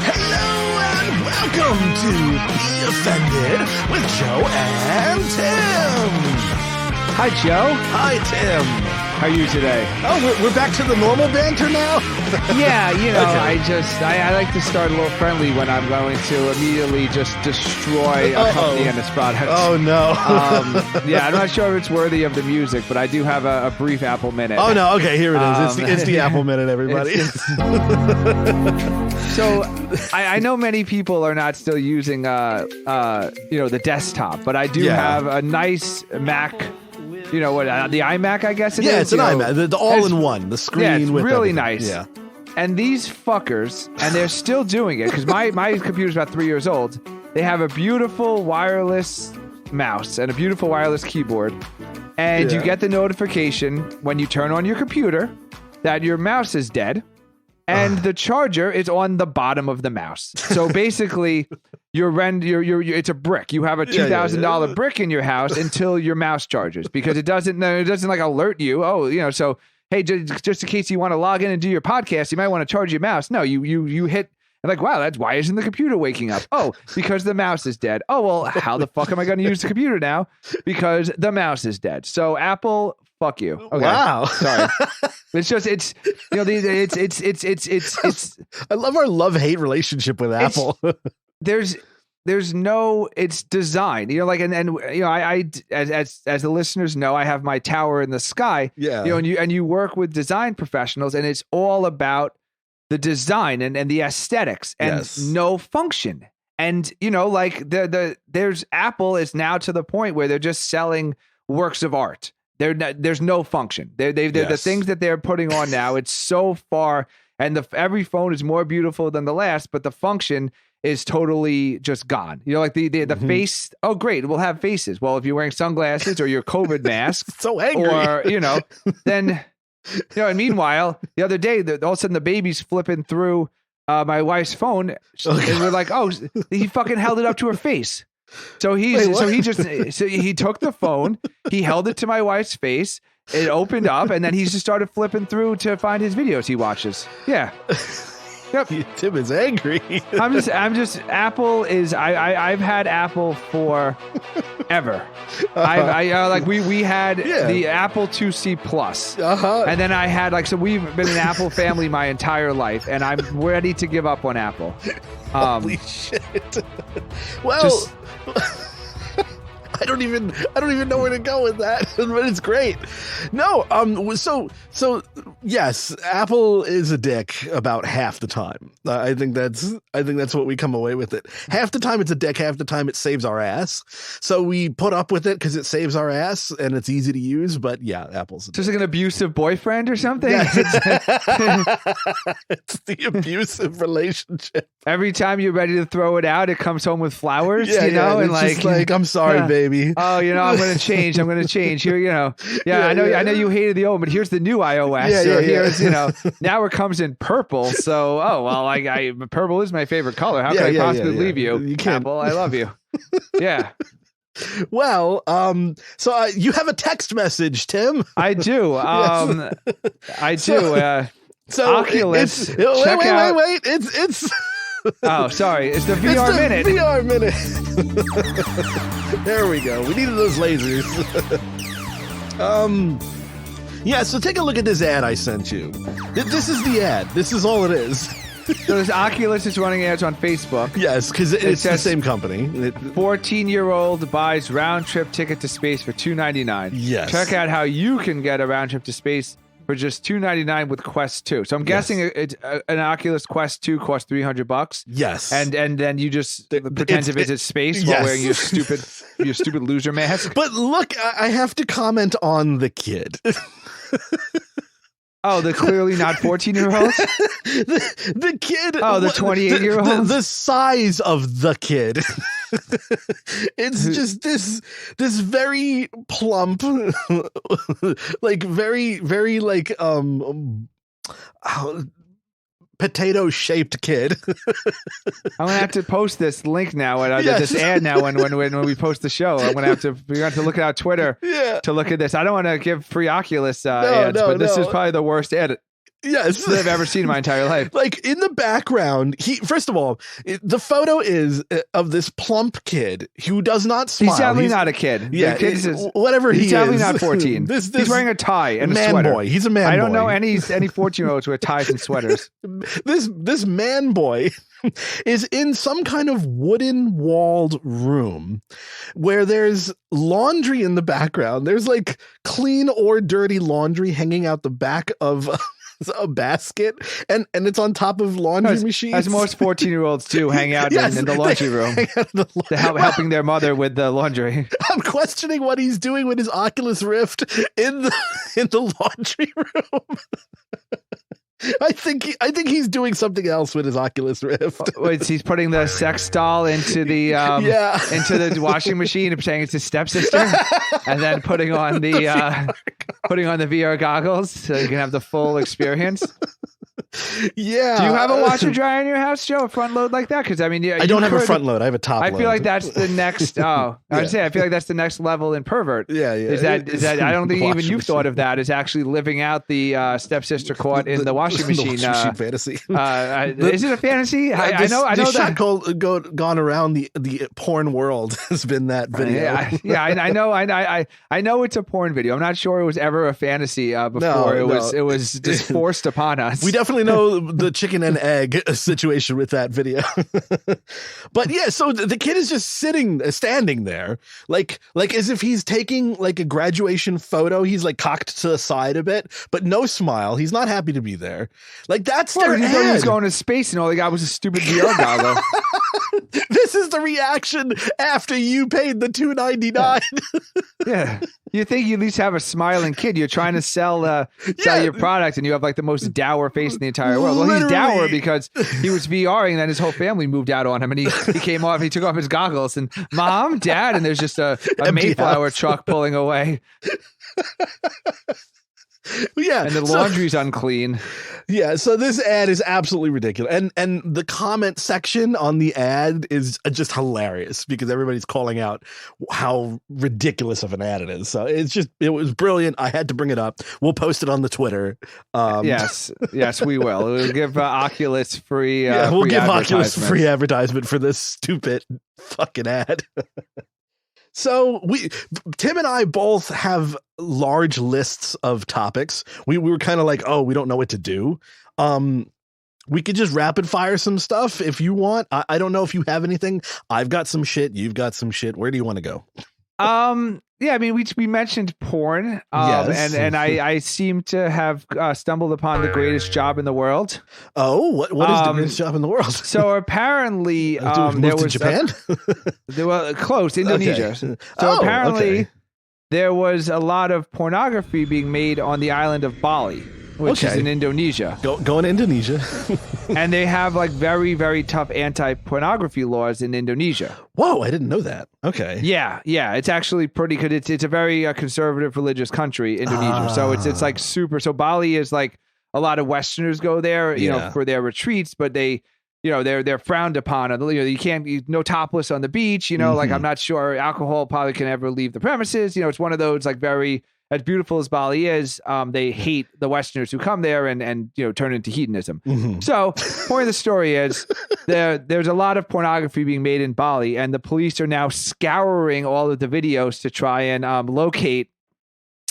Hello and welcome to Be Offended with Joe and Tim. Hi, Joe. Hi, Tim. How are you today? Oh, we're back to the normal banter now? Yeah, you know, Okay. I like to start a little friendly when I'm going to immediately just destroy a company and its product. Oh, no. Yeah, I'm not sure if it's worthy of the music, but I do have a brief Apple Minute. Oh, no. Okay, here it is. It's the Apple Minute, everybody. So I know many people are not still using, the desktop, but I do have a nice Mac. You know what? The iMac, I guess it is. Yeah, it's an iMac. The all-in-one. The screen. Yeah, it's with really everything. nice. Yeah. And these fuckers, and they're still doing it because my computer's about 3 years old. They have a beautiful wireless mouse and a beautiful wireless keyboard, and you get the notification when you turn on your computer that your mouse is dead. And the charger is on the bottom of the mouse. So basically, it's a brick. You have a $2,000 brick in your house until your mouse charges because it doesn't like alert you. Oh, so hey, just in case you want to log in and do your podcast, you might want to charge your mouse. No, you hit. Like, wow, why isn't the computer waking up? Oh, because the mouse is dead. Oh, well, how the fuck am I going to use the computer now? Because the mouse is dead. So Apple, fuck you. Okay. Wow. Sorry. It's I love our love-hate relationship with Apple. There's no, it's design, I as the listeners know, I have my tower in the sky, and you work with design professionals, and it's all about the design and the aesthetics and no function. And, there's Apple is now to the point where they're just selling works of art. There's no function. The things that they're putting on now, it's so far, and every phone is more beautiful than the last, but the function is totally just gone. Like the face. Oh, great. We'll have faces. Well, if you're wearing sunglasses or your COVID mask, so angry. Or, then, and meanwhile, the other day, all of a sudden the baby's flipping through my wife's phone, and we're like, oh, he fucking held it up to her face. So he took the phone, he held it to my wife's face, it opened up, and then he just started flipping through to find his videos he watches. Yeah. Yep. Tim is angry. I'm just Apple is I've had Apple for ever. We had the Apple IIc Plus, and then I had so we've been an Apple family my entire life, and I'm ready to give up on Apple. Holy shit! Well, I don't even know where to go with that, but it's great. No, so yes, Apple is a dick about half the time. I think that's what we come away with it. Half the time it's a dick, half the time it saves our ass. So we put up with it because it saves our ass and it's easy to use. But yeah, Apple's a dick. Just like an abusive boyfriend or something. Yeah. It's the abusive relationship. Every time you're ready to throw it out, it comes home with flowers. And it's just like, I'm sorry, baby. Oh, I'm going to change. Here, I know you hated the old, but here's the new iOS. Here's, now it comes in purple. So, purple is my favorite color. How can I possibly leave you? You can't. Apple, I love you. Yeah. Well, so you have a text message, Tim. I do. I do. So Oculus. Wait. It's. Oh, sorry. It's the VR Minute. VR Minute. There we go. We needed those lasers. Yeah, so take a look at this ad I sent you. This is the ad. This is all it is. So this Oculus is running ads on Facebook. Yes, because it's the same company. 14-year-old buys round-trip ticket to space for $299. Yes. Check out how you can get a round trip to space for just $299 with Quest 2. So I'm guessing it's an Oculus Quest 2 costs $300. Yes. And then you just pretend to visit space while wearing your stupid loser mask. But look, I have to comment on the kid. Oh, the clearly not 14-year-olds? the kid. Oh, the 28-year-olds? The size of the kid. It's just this very plump, like very, very like potato-shaped kid. I'm gonna have to post this link now, and this ad now when we post the show. We're gonna have to look at our Twitter to look at this. I don't want to give free Oculus ads, but this is probably the worst ad Yes. that I've ever seen in my entire life. Like in the background, first of all, the photo is of this plump kid who does not smile. He's definitely not a kid. Yeah, whatever he is. He's definitely not 14. He's wearing a tie and a sweater. Boy. He's a man boy. I don't know any 14-year-olds wear ties and sweaters. This man boy is in some kind of wooden walled room where there's laundry in the background. There's like clean or dirty laundry hanging out the back of a basket, and it's on top of laundry machines. As most 14-year-olds do, hang out in the laundry room. Helping their mother with the laundry. I'm questioning what he's doing with his Oculus Rift in the laundry room. I think he's doing something else with his Oculus Rift. He's putting the sex doll into the into the washing machine and saying it's his stepsister, and then putting on the VR goggles so you can have the full experience. Yeah. Do you have a washer dryer in your house, Joe? A front load like that? Because I mean, I don't have a front load. I have a top load. I feel like that's the next. I feel like that's the next level in pervert. Yeah. Is that? I don't think even you've thought of that as actually living out the stepsister caught in the washing machine. Fantasy. Is it a fantasy? I know that gone around the porn world has been that video. I know it's a porn video. I'm not sure it was ever a fantasy before. It was just forced upon us. We definitely know the chicken and egg situation with that video. But yeah, so the kid is just standing there, like as if he's taking like a graduation photo. He's like cocked to the side a bit, but no smile. He's not happy to be there. Like that's their ad. He thought he was going to space, and all he got was a stupid VR goggle. This is the reaction after you paid the $2.99. Yeah. You think you at least have a smiling kid. You're trying to sell your product, and you have like the most dour face in the entire world. Well, he's dour because he was VRing, and then his whole family moved out on him, and he took off his goggles, and Mom, Dad, and there's just a Mayflower truck pulling away. Yeah, and the laundry's unclean. Yeah, so this ad is absolutely ridiculous, and the comment section on the ad is just hilarious because everybody's calling out how ridiculous of an ad it is. So it was brilliant. I had to bring it up. We'll post it on the Twitter. Yes, we will. We'll give Oculus free. We'll give Oculus free advertisement for this stupid fucking ad. So Tim and I both have large lists of topics. We were kind of like, we don't know what to do. We could just rapid fire some stuff if you want. I don't know if you have anything. I've got some shit. You've got some shit. Where do you want to go? Yeah, I mean, we mentioned porn, yes. and I seem to have stumbled upon the greatest job in the world. Oh, what is the greatest job in the world? So apparently, there was Japan. Close Indonesia. Okay. So apparently, there was a lot of pornography being made on the island of Bali, which is in Indonesia. Go to Indonesia. And they have like very, very tough anti-pornography laws in Indonesia. Whoa, I didn't know that. Okay. Yeah. It's actually pretty good. It's a very conservative religious country, Indonesia. So it's like super. So Bali is like a lot of Westerners go there, you know, for their retreats, but they're frowned upon. You can't no topless on the beach. You know, like I'm not sure alcohol probably can ever leave the premises. You know, it's one of those like very. As beautiful as Bali is, they hate the Westerners who come there and turn into hedonism. So, point of the story is there's a lot of pornography being made in Bali, and the police are now scouring all of the videos to try and locate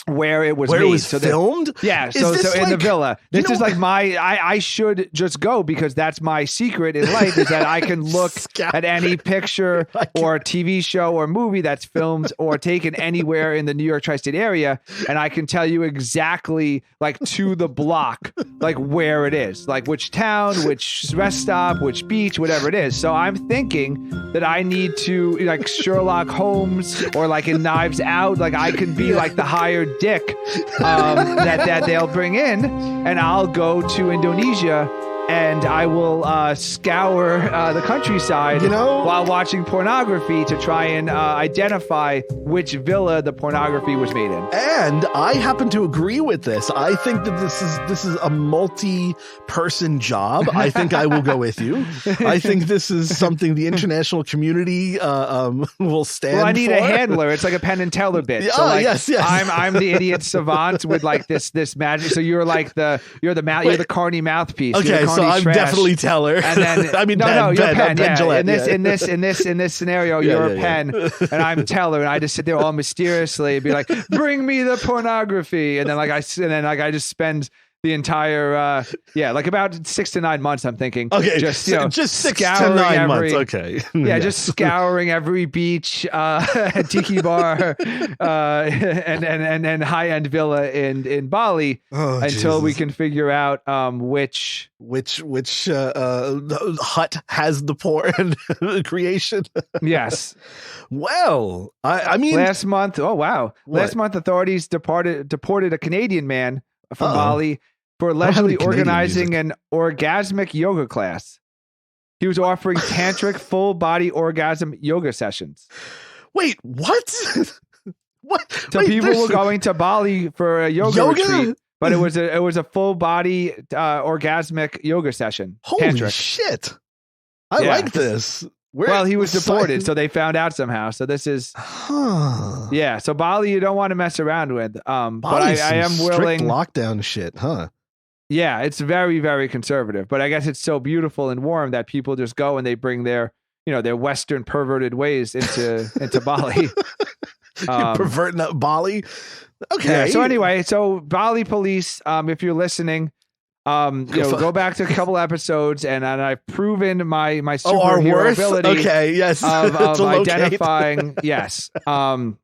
where it was made. It was filmed? Yeah, so in the villa. This is like I should just go because that's my secret in life is that I can look at any picture or TV show or movie that's filmed or taken anywhere in the New York tri-state area, and I can tell you exactly like to the block like where it is, like which town, which rest stop, which beach, whatever it is. So I'm thinking that I need to like Sherlock Holmes or like in Knives Out, like I can be like the hired dick that they'll bring in, and I'll go to Indonesia and I will scour the countryside while watching pornography to try and identify which villa the pornography was made in. And I happen to agree with this. I think that this is a multi-person job. I think I will go with you. I think this is something the international community will stand for. Well, I need a handler. It's like a Penn and Teller bit. So like, yes. I'm the idiot savant with like this magic. So you're like you're the Carney mouthpiece. Okay, so I'm trash. Definitely Teller. And then I mean, you're Penn. Gillette, in this scenario, you're a Penn, and I'm Teller, and I just sit there all mysteriously and be like, "Bring me the pornography," and then I just spend the entire like about 6 to 9 months. I'm thinking, okay, just 6 to 9 months. Okay, just scouring every beach, tiki bar, and high end villa in Bali until we can figure out which hut has the porn creation. Yes. Well, I mean, last month. Oh wow! What? Last month, authorities deported a Canadian man from Bali for allegedly organizing an orgasmic yoga class. He was offering tantric full body orgasm yoga sessions. Wait, what? What? So people were going to Bali for a yoga retreat, but it was a full body orgasmic yoga session. Holy tantric. Shit! I like this. Well, he was deported, so they found out somehow. So this is, So Bali, you don't want to mess around with. But I am willing. Strict lockdown shit, huh? Yeah, it's very, very conservative. But I guess it's so beautiful and warm that people just go and they bring their Western perverted ways into Bali. You're perverting up Bali. Okay. Yeah, so anyway, Bali police, if you're listening. Go back to a couple episodes, and I've proven my superhero ability. Okay, yes, of identifying. Yes, and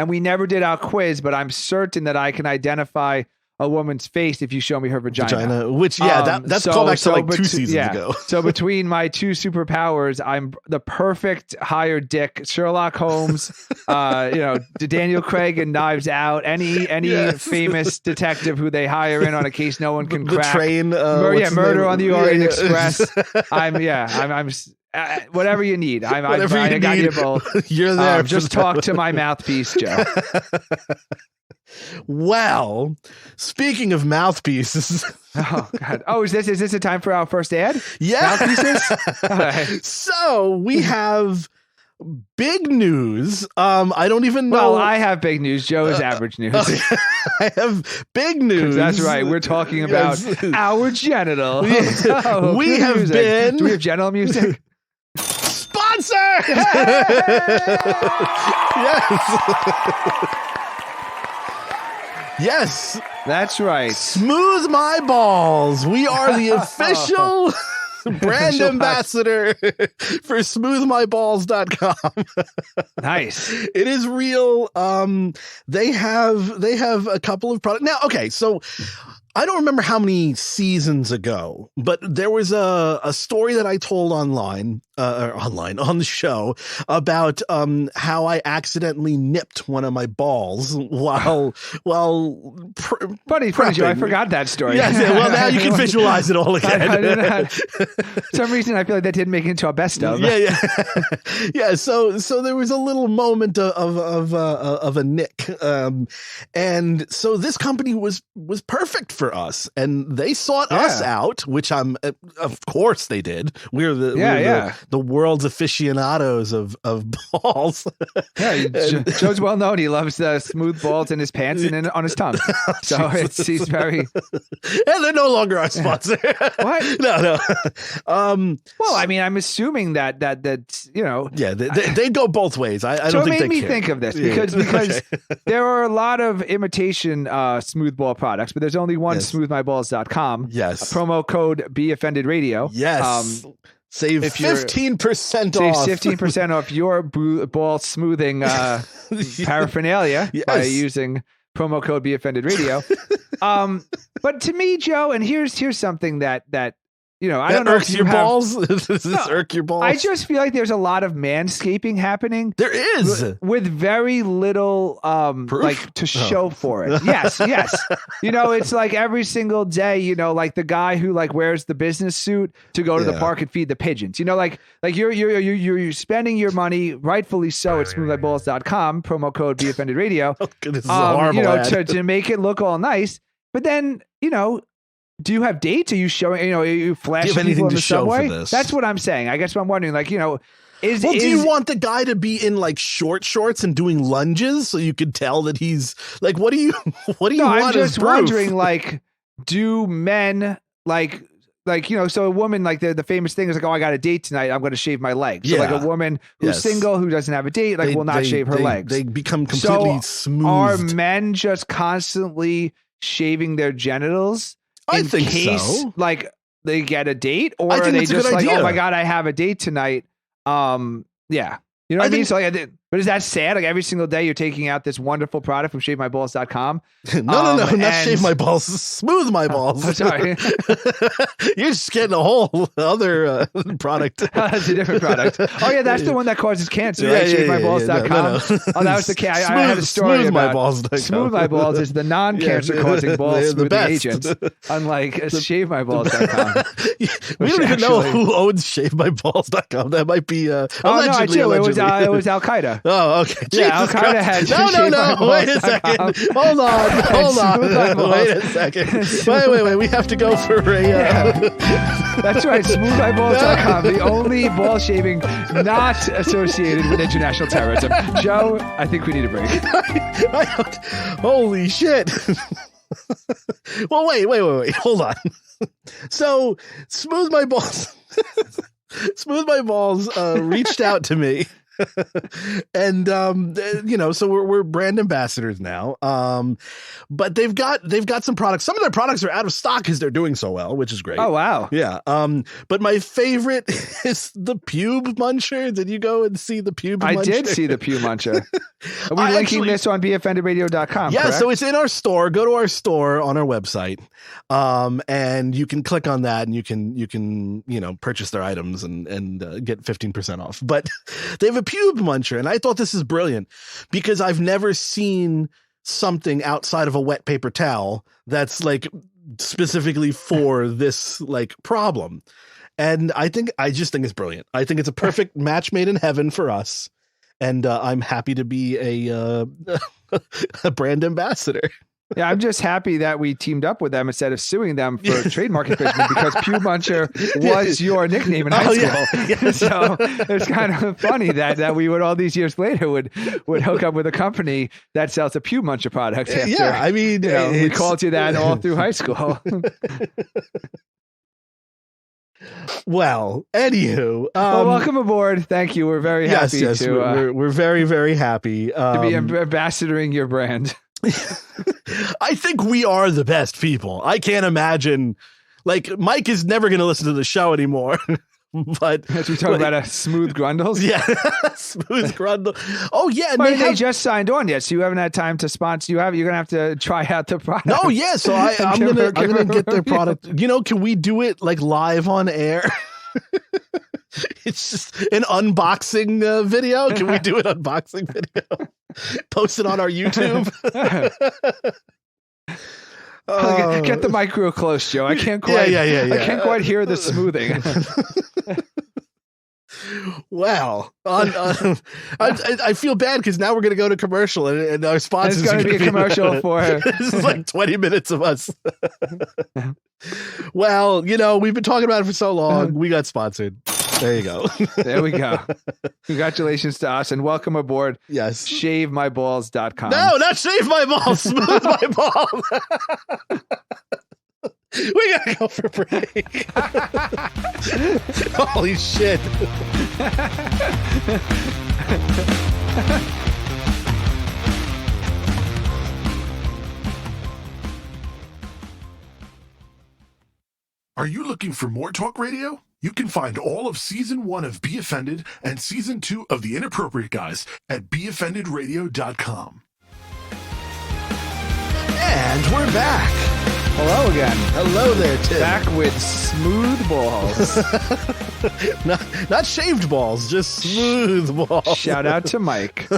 we never did our quiz, but I'm certain that I can identify a woman's face if you show me her vagina. Which that's called back to like 2 seasons ago. So between my 2 superpowers, I'm the perfect hired dick. Sherlock Holmes, Daniel Craig and Knives Out. Any famous detective who they hire in on a case no one can crack. The train, Murder on the Orient Express. I'm whatever you need. I got you both. You're there. Just talk to my mouthpiece, Joe. Well, speaking of mouthpieces. Oh God! Oh, is this a time for our first ad? Yeah. Mouthpieces. Right. So we have big news. I don't even know. Well, I have big news. Joe is average news. I have big news. That's right. We're talking about our genitals. We have music. been. Do we have genital music? Sponsor. Yes. Yes, that's right. Smooth My Balls. We are the official brand ambassador for smoothmyballs.com. Nice. It is real. They have a couple of products. Now, okay, so I don't remember how many seasons ago, but there was a story that I told online on the show about how I accidentally nipped one of my balls while funny Joe, I forgot that story. Yes, well now you can visualize it all again. For some reason I feel like that didn't make it into a best of. Yeah. So there was a little moment of a nick, and so this company was perfect for us, and they sought us out, which of course they did. We're the world's aficionados of balls. Yeah, Joe's well known. He loves the smooth balls in his pants and on his tongue. So he's very. And they're no longer our sponsor. What? No. Well, I mean, I'm assuming that Yeah, they go both ways. I don't think they care. So it made me think of this because there are a lot of imitation smooth ball products, but there's only one. Smoothmyballs.com. Yes. Promo code BeOffendedRadio. Save 15% off. Save 15% off your ball smoothing paraphernalia by using promo code BeOffendedRadio. But to me, Joe, and here's something that I don't know irks if your balls. Does this irk your balls? I just feel like there's a lot of manscaping happening. There is, with very little like to show for it. Yes. It's like every single day, like the guy who like wears the business suit to go to the park and feed the pigeons. Like you're spending your money, rightfully so, at smoothmyballs.com, promo code BeOffendedRadio. This is a horrible ad. to make it look all nice. But then, do you have dates? Are you showing, are you flashing people in the subway? That's what I'm saying. I guess I'm wondering, like, do you want the guy to be in like short shorts and doing lunges so you could tell that he's like, what do you want? I'm just wondering, like, do men so a woman, like the famous thing is like, oh, I got a date tonight, I'm going to shave my legs. So like a woman who's single, who doesn't have a date, like will not shave her legs. They become completely smooth. Are men just constantly shaving their genitals? I think so. Like they get a date, or are they just like, oh my God, I have a date tonight? Yeah. You know what I mean? So like, but is that sad? Like every single day you're taking out this wonderful product from ShaveMyBalls.com? No, not Shave My Balls, Smooth My Balls. Oh, sorry. You're just getting a whole other product. That's a different product. Oh yeah, that's the one that causes cancer, right? ShaveMyBalls.com. No. Oh, that was the I had a story about SmoothMyBalls.com. Smooth My Balls is the non-cancer causing ball smoothing agent, unlike ShaveMyBalls.com. We don't even know who owns ShaveMyBalls.com. That might be allegedly. It was Al Qaeda. Oh, okay. Yeah, Al Qaeda had no. Wait a second. Hold on. Wait a second. Wait. We have to go for a. That's right. SmoothMyBalls.com, the only ball shaving not associated with international terrorism. Joe, I think we need a break. Holy shit. Well, wait. Hold on. So, Smooth My Balls reached out to me. And so we're brand ambassadors now, but they've got some products. Some of their products are out of stock because they're doing so well, which is great. Oh wow. Yeah. But my favorite is the Pube Muncher. Did you go and see the Pube Muncher? I did see the Pube Muncher. Are we linking this on BeOffendedRadio.com? Yeah, correct? so it's in our store. Go to our store on our website, and you can click on that, and you can purchase their items and get 15% off. But they have a Pube Muncher, and I thought this is brilliant because I've never seen something outside of a wet paper towel that's like specifically for this like problem. And I just think it's brilliant. I think it's a perfect match made in heaven for us. And I'm happy to be a brand ambassador. Yeah, I'm just happy that we teamed up with them instead of suing them for trademark infringement because Pube Muncher was your nickname in high school. Yeah. So it's kind of funny that we would all these years later would hook up with a company that sells a Pube Muncher product. After, yeah, I mean, we called you that all through high school. Well, anywho, welcome aboard. Thank you. We're very happy. Yes, we're very, very happy to be ambassadoring your brand. I think we are the best people. I can't imagine, like, Mike is never going to listen to the show anymore. But as we talk about a Smooth Grundles, yeah, Smooth Grundle. Oh yeah, and they just signed on yet, so you haven't had time to sponsor. You're gonna have to try out the product. Oh yeah, so I'm gonna get their product. Can we do it like live on air? It's just an unboxing video. Can we do an unboxing video? Post it on our YouTube. Get the mic real close, Joe. I can't quite. Yeah. I can't quite hear the smoothing. Well, I feel bad because now we're going to go to commercial and our sponsors. It's going to be a commercial for. This is like 20 minutes of us. Well, we've been talking about it for so long. We got sponsored. There you go. There we go. Congratulations to us and welcome aboard. Yes. ShaveMyBalls.com. No, not Shave My Balls. Smooth My Balls. We gotta go for a break. Holy shit. Are you looking for more talk radio? You can find all of Season 1 of Be Offended and Season 2 of The Inappropriate Guys at BeOffendedRadio.com. And we're back. Hello again. Hello there, Tim. Back with smooth balls. Not shaved balls, just smooth balls. Shout out to Mike.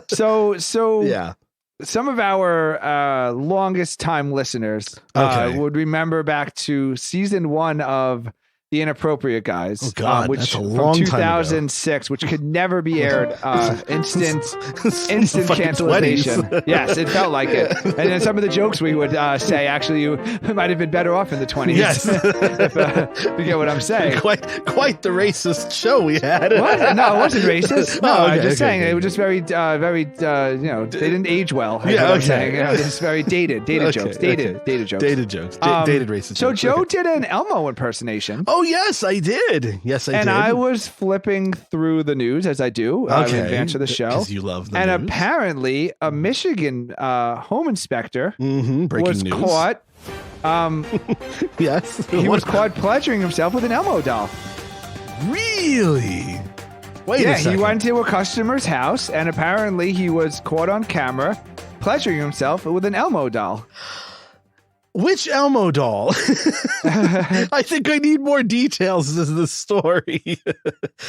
So yeah. Some of our longest time listeners would remember back to season 1 of The Inappropriate Guys, oh God, which that's a from long 2006, which could never be aired. Instant Fucking cancellation. 20s. Yes, it felt like it. And then some of the jokes we would say, actually, you might have been better off in the 20s. Yes. If you get what I'm saying. Quite the racist show we had. What? No, it wasn't racist. No, okay, I'm just saying okay. it was just very, they didn't age well. Yeah, I'm okay. saying. It's very dated Okay, jokes. okay. Dated jokes. Dated jokes. Dated racist So jokes. Joe Okay. did an Elmo impersonation. Oh, yes, I did. Yes, I did. And I was flipping through the news as I do in advance of the show. Because you love the and news. apparently, a Michigan home inspector Breaking was news. caught. Yes. He was caught pleasuring himself with an Elmo doll. Really? Wait a second. He went to a customer's house, and apparently he was caught on camera pleasuring himself with an Elmo doll. Which Elmo doll? I think I need more details as the story.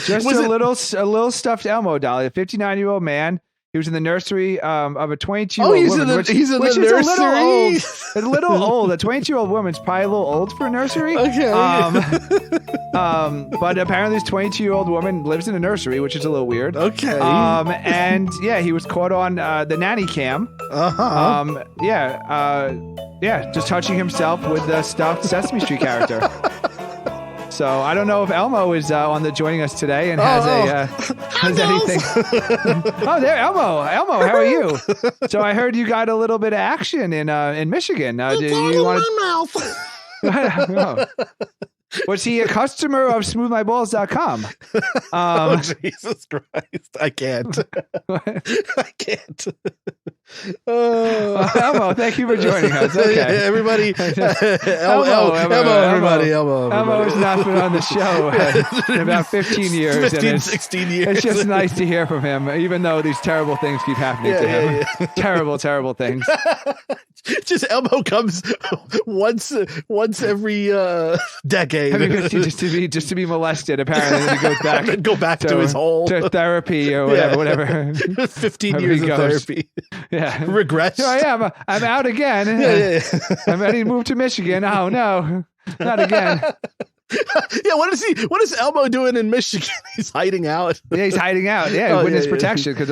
Just Was a it- little stuffed Elmo doll. A 59-year-old man. He was in the nursery of a 22-year-old Oh, he's woman. in the which nursery. is a little old. A little old. A 22-year-old woman's probably a little old for a nursery. Okay. But apparently this 22-year-old woman lives in a nursery, which is a little weird. Okay. And yeah, he was caught on the nanny cam. Uh-huh. Just touching himself with the stuffed Sesame Street character. So I don't know if Elmo is on the joining us today and has anything. Oh, there, Elmo. Elmo, how are you? So I heard you got a little bit of action in Michigan. Do you want to? Was he a customer of smoothmyballs.com? Oh, Jesus Christ. I can't. I can't. Elmo, thank you for joining us. Okay. Everybody. Elmo, everybody. Elmo has not been on the show in about 15 years. 15, 16 years. It's just nice to hear from him, even though these terrible things keep happening to him. Yeah. Terrible, terrible things. Just Elmo comes once every decade. I mean, just to be molested, apparently, and he goes back. And go back to his hole. To therapy or whatever. 15 Wherever years he of goes. therapy. Yeah. Regrets. Here I am. I'm out again. I'm ready to move to Michigan. Oh, no. Not again. Yeah, what is Elmo doing in Michigan? He's hiding out. Yeah, he's hiding out. Yeah, Oh, witness yeah. protection because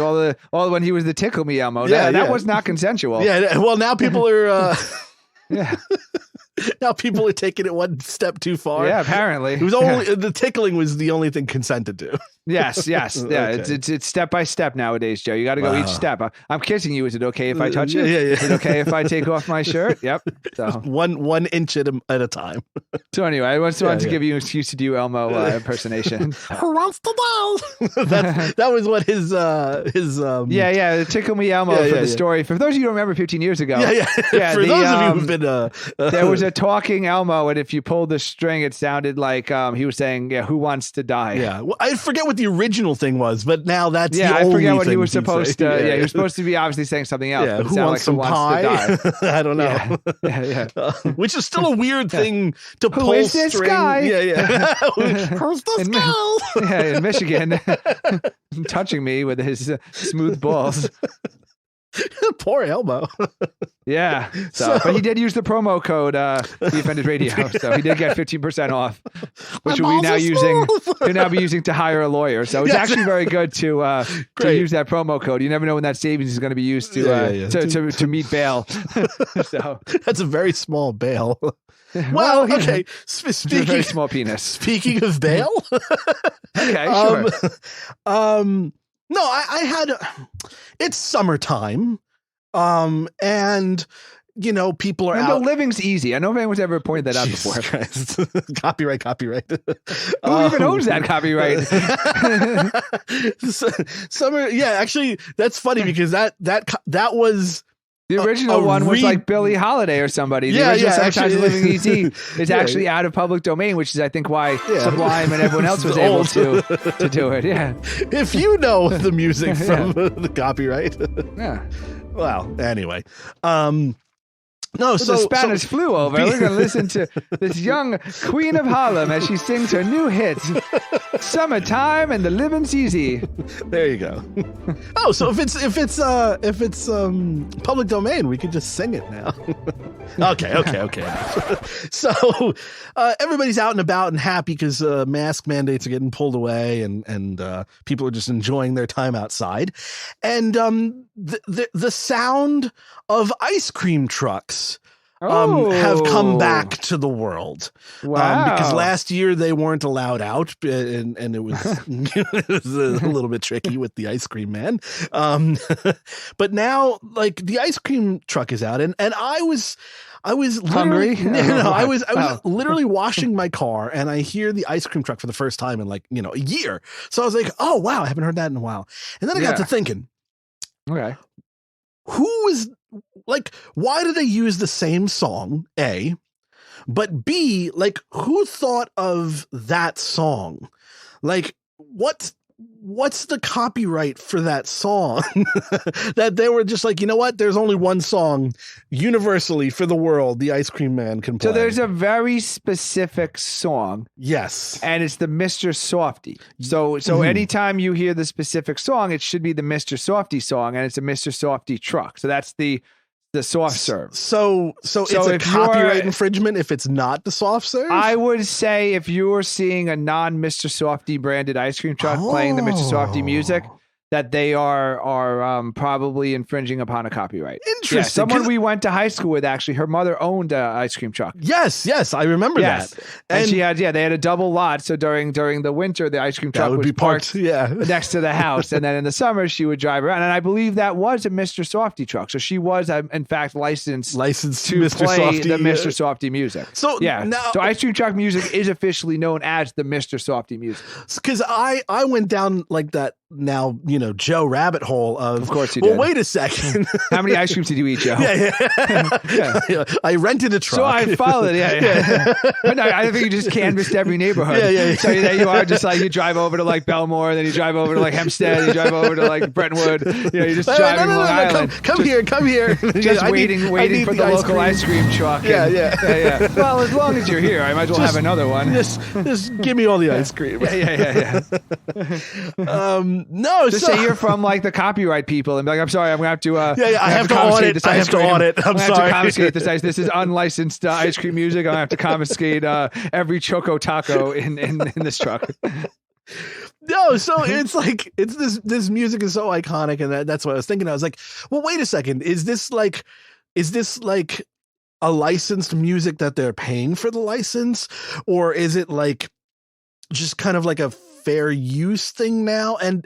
all when he was the tickle me Elmo. Yeah, that yeah. was not consensual. Yeah, well now people are Yeah. now people are taking it one step too far. Yeah, apparently. It was only the tickling was the only thing consented to. Yes. Yeah, Okay. it's step by step nowadays, Joe. You got to go Wow. each step. I'm kissing you. Is it okay if I touch you? Yeah. Is it okay if I take off my shirt? Yep. So One inch at a time. anyway, I just wanted to yeah. give you an excuse to do Elmo impersonation. Who wants to know? that was what his Yeah, tickle me Elmo Yeah, for yeah, the yeah. story. For those of you who don't remember 15 years ago. Yeah. For the, those of you who've been there was a talking Elmo, and if you pulled the string, it sounded like he was saying, "Yeah, who wants to die?" yeah. Well, I forget what the original thing was, but now that's the I only forget what he thing was he'd supposed say. to. Yeah, he was supposed to be obviously saying something else. Yeah, but it who sounded wants some like pie? who wants to die. I don't know. Yeah. Which is still a weird thing to pull is this string. guy? Yeah. Who's this In, guy? yeah, in Michigan, touching me with his smooth balls. Poor Elmo. Yeah. But he did use the promo code The Offended Radio, so he did get 15% off, which My we'll now balls be using to hire a lawyer. So it's Yes. actually very good to Great. use that promo code. You never know when that savings is going to be used to meet bail. So That's a very small bail. well, Well, yeah, okay. it's a very Speaking small penis. speaking of bail, Okay, sure. No, I had. It's summertime, and people are And the out. living's easy. I know if anyone's ever pointed that out Jesus before. Christ. Copyright. Who even owns that copyright? Summer, yeah. Actually, that's funny because that was The original a one was like Billie Holiday or somebody. The Yeah, original yeah, Sometimes actually- Living Easy is Yeah. actually out of public domain, which is I think why Yeah. Sublime and everyone else was It's able old. to do it. Yeah. if you know the music from the copyright. Yeah. Well, anyway, No, the Spanish flu over. We're going to listen to this young Queen of Harlem as she sings her new hit, "Summertime and the Living's Easy." There you go. Oh, so if it's public domain, we could just sing it now. Okay. So everybody's out and about and happy because mask mandates are getting pulled away, and people are just enjoying their time outside, and the sound of ice cream trucks have come back to the world. Wow. Because last year they weren't allowed out, and it was, it was a little bit tricky with the ice cream man. But now, like, the ice cream truck is out, and I was hungry. I was literally washing my car, and I hear the ice cream truck for the first time in, like, a year. So I was like, oh wow, I haven't heard that in a while. And then I got to thinking, okay, why did they use the same song, A, but B, like, who thought of that song? Like, what's the copyright for that song? That they were just like, you know what? There's only one song universally for the world the ice cream man can play. So there's a very specific song. Yes. And it's the Mr. Softy. So anytime you hear the specific song, it should be the Mr. Softy song, and it's a Mr. Softy truck. So that's the soft serve. So it's a copyright infringement if it's not the soft serve? I would say if you're seeing a non-Mr. Softy branded ice cream truck playing the Mr. Softy music, that they are probably infringing upon a copyright. Interesting. Yeah, someone we went to high school with, actually, her mother owned an ice cream truck. Yes, I remember that. And she had, they had a double lot. So during the winter, the ice cream truck would be parked next to the house. And then in the summer, she would drive around. And I believe that was a Mr. Softy truck. So she was, in fact, licensed to Mr. play Softy, the Mr. Softy music. So ice cream truck music is officially known as the Mr. Softy music. Because I went down like that now, Joe rabbit hole of course you did. Well, wait a second. How many ice creams did you eat, Joe? Yeah. I rented a truck. So I followed it. But no, I think you just canvassed every neighborhood. So there you are, just like you drive over to like Belmore, then you drive over to like Hempstead, you drive over to like Brentwood. You're just driving Long Island. Come here. Just waiting for the local ice cream truck. Yeah. Well, as long as you're here, I might as well have another one. Just give me all the ice cream. Yeah. No, just say you're from like the copyright people and be like, I'm sorry, I'm gonna have to. I have to audit. I have to audit. I'm sorry. Have to confiscate this ice. This is unlicensed ice cream music. I'm gonna have to confiscate every Choco Taco in this truck. No, so it's like this music is so iconic, and that's what I was thinking. I was like, well, wait a second, is this like a licensed music that they're paying for the license, or is it like just kind of like a fair use thing now? And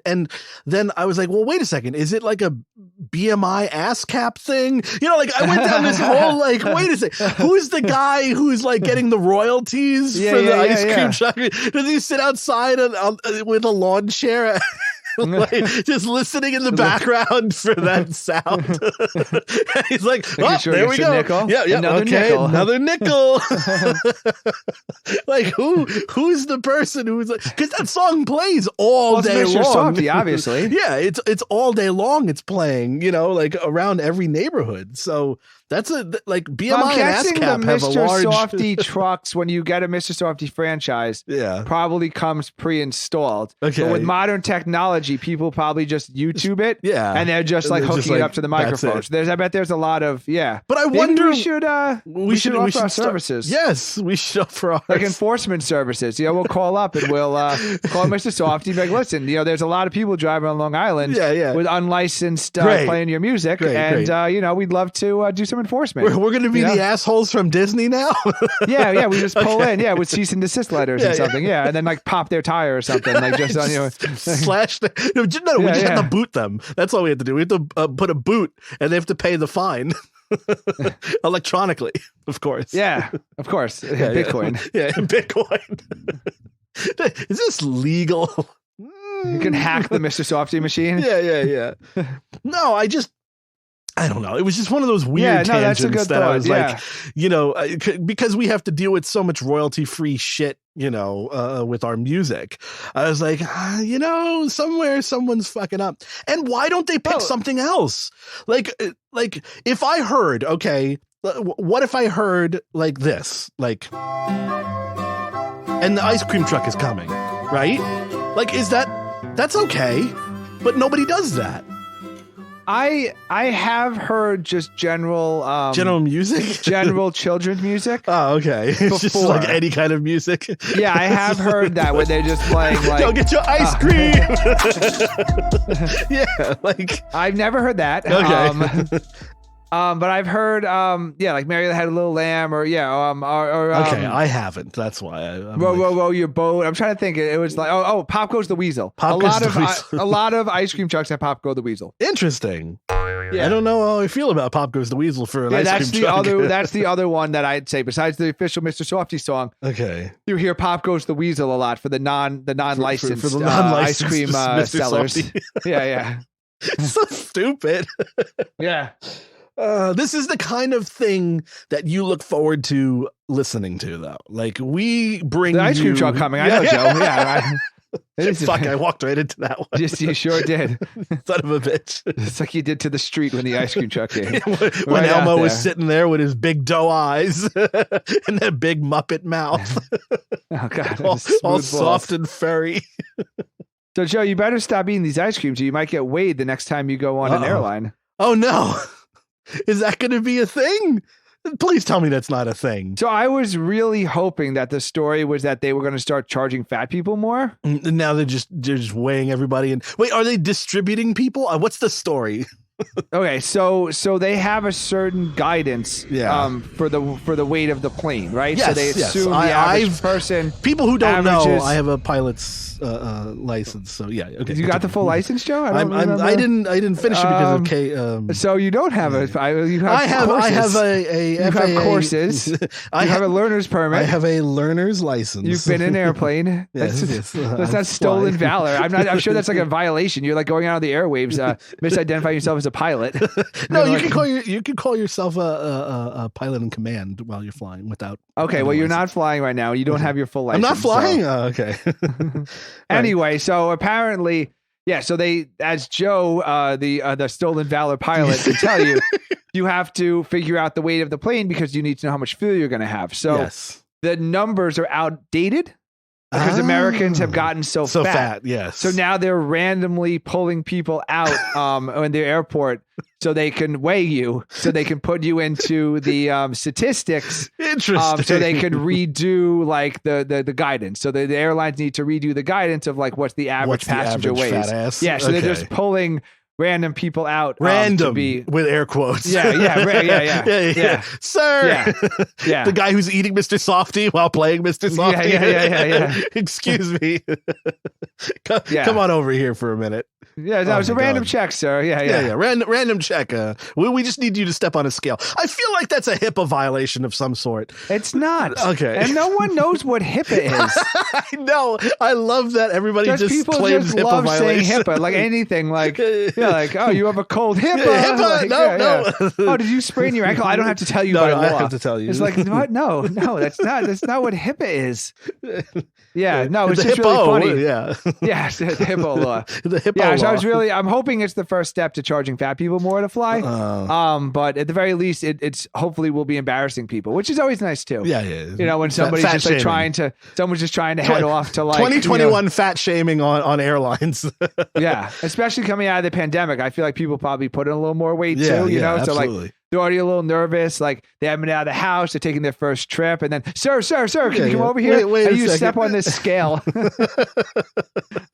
then I was like, well, wait a second, is it like a BMI ASCAP thing? Like I went down this whole like, wait a second, who's the guy who's like getting the royalties for the ice cream truck? Does he sit outside with a lawn chair? Like, just listening in the background for that sound. And he's like, oh, there we go. Nickel. Yeah, Nickel. Another nickel. Like, who's the person who's like, because that song plays all day long. Softy, obviously. Yeah, it's all day long. It's playing, like around every neighborhood. So that's like BMI and ASCAP have a large. Mr. Softy trucks, when you get a Mr. Softy franchise, probably comes pre-installed. Okay. But with modern technology, people probably just YouTube it. Yeah. And they're just like hooking it up to the microphone. So I bet there's a lot of, But I wonder. We should offer our services. Yes, we should offer our. Like enforcement services. We'll call up and we'll call Mr. Softy and be like, listen, there's a lot of people driving on Long Island with unlicensed playing your music. And, we'd love to do some enforcement. We're going to be the assholes from Disney now. We just pull in with cease and desist letters and something. And then like pop their tire or something, like just on slash. We just have to boot them. That's all we have to do. We have to put a boot, and they have to pay the fine electronically, of course. Yeah, of course. Bitcoin. Bitcoin. Is this legal? You can hack the Mr. Softy machine. Yeah. No, I don't know. It was just one of those weird tangents that I was like, because we have to deal with so much royalty-free shit, with our music. I was like, somewhere someone's fucking up. And why don't they pick something else? Like if I heard, okay, what if I heard like this, like, and the ice cream truck is coming, right? Like, that's okay, but nobody does that. I have heard just general music, general children's music. Oh, okay. It's just like any kind of music. Yeah, I have heard that when they're just playing like, "Go get your ice cream." Yeah, like I've never heard that. Okay. But I've heard, like Mary Had a Little Lamb, or okay, I haven't. That's why. Row your boat. I'm trying to think. It was like, Pop Goes the Weasel. A lot of ice cream trucks have Pop Go the Weasel. Interesting. Yeah. I don't know how I feel about Pop Goes the Weasel for an ice cream truck. That's the other one that I'd say besides the official Mr. Softy song. Okay. You hear Pop Goes the Weasel a lot for the non-licensed, for the non-licensed ice cream sellers. Yeah. So stupid. Yeah. This is the kind of thing that you look forward to listening to, though. Like, we bring the ice cream truck coming. I know, Joe. Yeah. Fuck, I walked right into that one. Yes, you sure did. Son of a bitch. It's like you did to the street when the ice cream truck came. When Elmo was sitting there with his big doe eyes and that big Muppet mouth. Oh, God. all soft and furry. So, Joe, you better stop eating these ice creams or you might get weighed the next time you go on an airline. Oh, no. Is that going to be a thing? Please tell me that's not a thing. So I was really hoping that the story was that they were going to start charging fat people more. And now they're just weighing everybody. And wait, are they distributing people? What's the story? Okay, so they have a certain guidance for the weight of the plane, right? Yes, so they assume the average person. People who don't know, I have a pilot's license, so yeah. Okay, you got the full license, Joe? I didn't finish it because of K. So you don't have I have a you FAA. have courses. You have a learner's permit. I have a learner's license. You've been in an airplane. That's not stolen valor. I'm sure that's like a violation. You're like going out on the airwaves, misidentifying yourself as a pilot. No, you can call yourself a pilot in command while you're flying without. Okay, well, you're not flying right now. You don't have your full license. I'm not flying. So. Oh, okay. Anyway, so apparently, so they, as Joe, the stolen valor pilot, can tell you, you have to figure out the weight of the plane because you need to know how much fuel you're going to have. So the numbers are outdated. Because Americans have gotten so fat. Yes. So now they're randomly pulling people out in the airport so they can weigh you, so they can put you into the statistics. Interesting. So they can redo like the guidance. So the airlines need to redo the guidance of like what's the average passenger weighs. Yeah. So they're just pulling random people out. Random with air quotes. Yeah. Sir. Yeah. The guy who's eating Mr. Softy while playing Mr. Softy. Yeah. Excuse me. Come on over here for a minute. Yeah, no, it's a random check, sir. Yeah. Random check. We just need you to step on a scale. I feel like that's a HIPAA violation of some sort. It's not. Okay. And no one knows what HIPAA is. I know. I love that everybody just people claims just HIPAA love violation. saying HIPAA, like anything, like like, oh, you have a cold HIPAA. HIPAA. Like, no. Oh, did you sprain your ankle? I don't have to tell you by law. I have to tell you. It's like, what? No, that's not what HIPAA is. Yeah, no, it's just hippo, really funny. Yeah, it's the hippo law. The hippo law. So I'm hoping it's the first step to charging fat people more to fly. But at the very least, it's hopefully will be embarrassing people, which is always nice too. Yeah. You know, when somebody's just like someone's just trying to head off to like 2021 fat shaming on airlines. Yeah, especially coming out of the pandemic, I feel like people probably put in a little more weight too. You know, absolutely. So like. They're already a little nervous, like they haven't been out of the house, they're taking their first trip, and then, sir, can you come over here? Wait and a you second. step on this scale.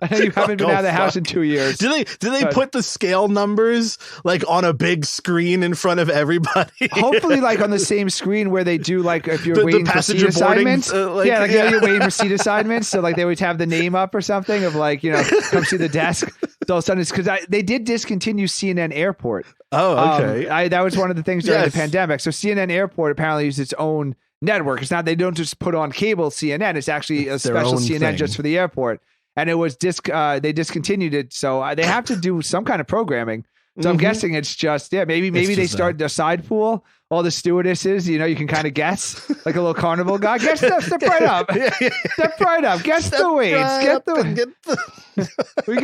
I know you haven't been out of the house in 2 years. Do they put the scale numbers like on a big screen in front of everybody? Hopefully, like on the same screen where they do like if you're waiting for seat assignments. You're waiting for seat assignments. So like they would have the name up or something of like, come see the desk. So all of a sudden it's because they did discontinue CNN Airport. Oh, okay. That was one of the things during the pandemic. So CNN Airport apparently uses its own network. It's not, they don't just put on cable CNN. It's actually a special CNN thing just for the airport. And it was they discontinued it. So they have to do some kind of programming. So I'm guessing it's just, maybe they start a side pool all the stewardesses, you can kind of guess, like a little carnival guy. Step right up. Step right up. Guess the weights. We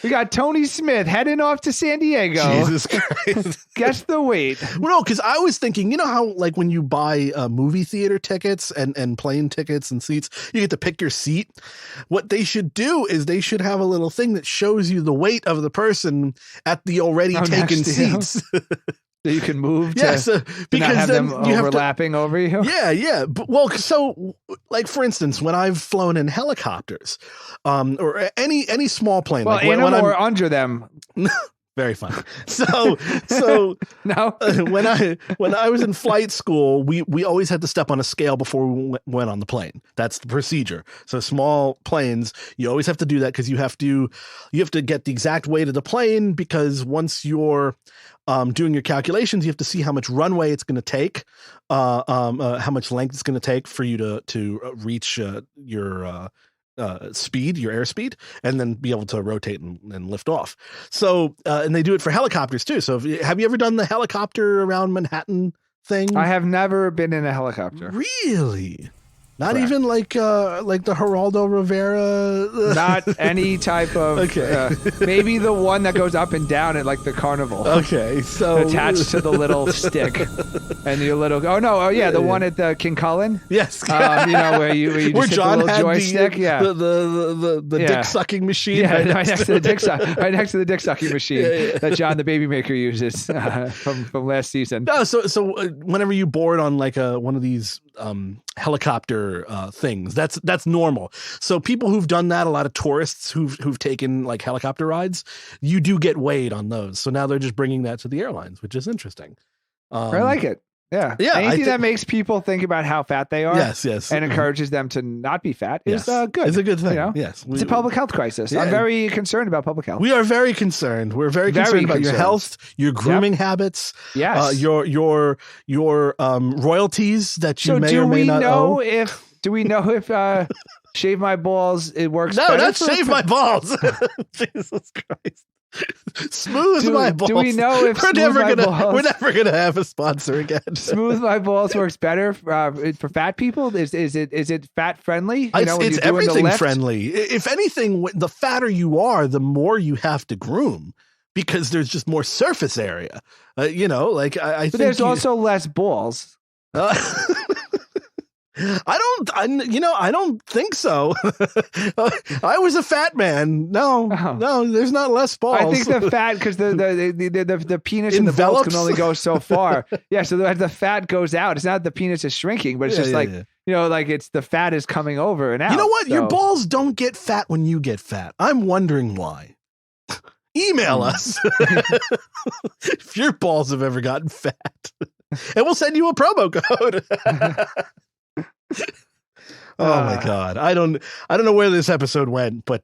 got Tony Smith heading off to San Diego. Jesus Christ. Guess the weight. Well, no, because I was thinking, you know how like when you buy movie theater tickets and plane tickets and seats, you get to pick your seat. What they should do is they should have a little thing that shows you the weight of the person at the already taken seats. So you can move because not have then them you overlapping over you. Yeah. Well, so like for instance, when I've flown in helicopters, or any small plane, well, like in when them or I'm under them. Very funny. So no. When I was in flight school, we always had to step on a scale before we went on the plane. That's the procedure. So small planes, you always have to do that because you have to get the exact weight of the plane, because once you're doing your calculations, you have to see how much runway it's going to take, how much length it's going to take for you to reach your speed, your airspeed, and then be able to rotate and lift off. So, and they do it for helicopters too. So have you ever done the helicopter around Manhattan thing? I have never been in a helicopter. Really? Not Correct. even like the Geraldo Rivera. Not any type of. Okay. Maybe the one that goes up and down at like the carnival. Okay, so attached to the little stick, and your little. Oh no! Oh yeah, the one at the King Cullen. Yes. Where you just where hit John the little had joystick. the dick sucking machine. Yeah, right next to the dick sucking machine that John the baby maker uses from last season. No, so whenever you board on like one of these helicopter things, that's normal. So people who've done that, a lot of tourists who've taken like helicopter rides, you do get weighed on those. So now they're just bringing that to the airlines, which is interesting. I like it. Yeah. Anything that makes people think about how fat they are, yes, and encourages them to not be fat is good. It's a good thing. Yes, it's a public health crisis. Yeah. I'm very concerned about public health. We are very concerned. We're very concerned about your health, your grooming habits. Yes, your royalties that you may or may not owe. Do we know if shave my balls it works? No, better not shave my balls. Jesus Christ. Smooth my balls. Do we know if we're never gonna have a sponsor again? Smooth my balls works better for fat people. Is it fat friendly? It's everything friendly. If anything, the fatter you are, the more you have to groom, because there's just more surface area. I think there's also less balls. I don't think so. I was a fat man. No, there's not less balls. I think the fat, because the penis and the balls can only go so far. Yeah, so the fat goes out. It's not the penis is shrinking, but it's like it's the fat is coming over and out. You know what? So. Your balls don't get fat when you get fat. I'm wondering why. Email us if your balls have ever gotten fat, and we'll send you a promo code. Oh my God. I don't know where this episode went, but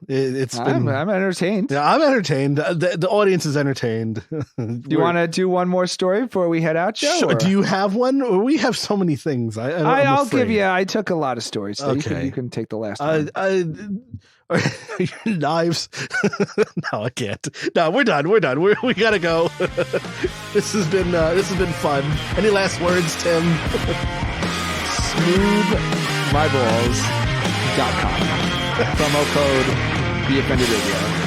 it's been. I'm entertained. Yeah, I'm entertained. The audience is entertained. Do you want to do one more story before we head out, Joe? Sure. Do you have one? We have so many things. I'll give you. I took a lot of stories. So okay. You can take the last one. Knives. No, I can't. No, we're done. We gotta go. This has been fun. Any last words, Tim? SmoothMyBalls.com. Promo code BeOffendedRadio.